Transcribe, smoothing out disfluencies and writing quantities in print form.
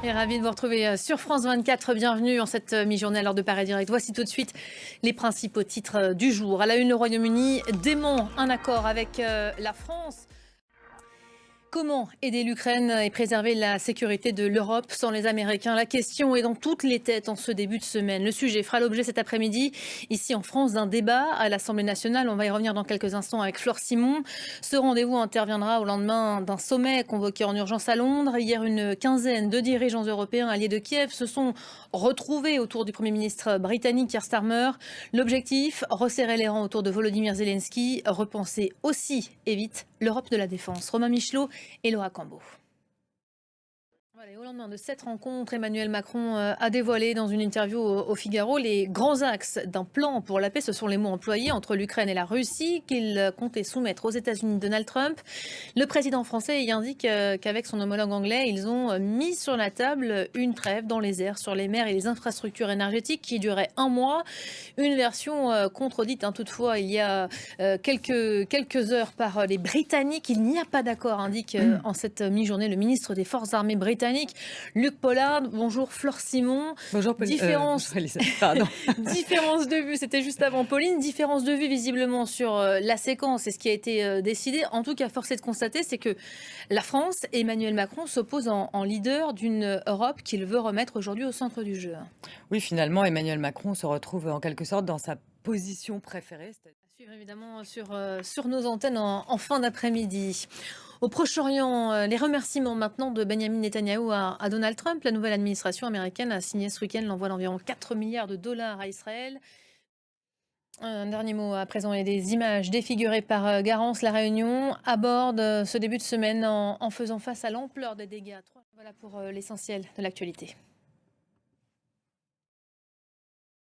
Et ravi de vous retrouver sur France 24. Bienvenue en cette mi-journée à l'heure de Paris Direct. Voici tout de suite les principaux titres du jour. À la une, le Royaume-Uni dément un accord avec la France. Comment aider l'Ukraine et préserver la sécurité de l'Europe sans les Américains? La question est dans toutes les têtes en ce début de semaine. Le sujet fera l'objet cet après-midi, ici en France, d'un débat à l'Assemblée nationale. On va y revenir dans quelques instants avec Flore Simon. Ce rendez-vous interviendra au lendemain d'un sommet convoqué en urgence à Londres. Hier, une quinzaine de dirigeants européens alliés de Kiev se sont retrouvés autour du Premier ministre britannique Keir Starmer. L'objectif, resserrer les rangs autour de Volodymyr Zelensky, repenser aussi et vite l'Europe de la défense. Romain Michelot et Laura Cambo. Voilà, au lendemain de cette rencontre, Emmanuel Macron a dévoilé dans une interview au Figaro les grands axes d'un plan pour la paix. Ce sont les mots employés entre l'Ukraine et la Russie qu'il comptait soumettre aux États-Unis Donald Trump. Le président français y indique qu'avec son homologue anglais, ils ont mis sur la table une trêve dans les airs, sur les mers et les infrastructures énergétiques qui durait un mois. Une version contredite, toutefois, il y a quelques heures par les Britanniques. Il n'y a pas d'accord, indique en cette mi-journée le ministre des Forces armées britannique. Luc Pollard, bonjour Flore Simon. Bonjour Pauline. Différence de vue, c'était juste avant Pauline. Différence de vue visiblement sur la séquence et ce qui a été décidé. En tout cas, force est de constater, c'est que la France et Emmanuel Macron s'opposent en leader d'une Europe qu'il veut remettre aujourd'hui au centre du jeu. Oui, finalement, Emmanuel Macron se retrouve en quelque sorte dans sa position préférée. À suivre évidemment sur nos antennes en fin d'après-midi. Au Proche-Orient, les remerciements maintenant de Benjamin Netanyahou à Donald Trump. La nouvelle administration américaine a signé ce week-end l'envoi d'environ 4 milliards de dollars à Israël. Un dernier mot à présent, il y a des images défigurées par Garance. La Réunion aborde ce début de semaine en faisant face à l'ampleur des dégâts. Voilà pour l'essentiel de l'actualité.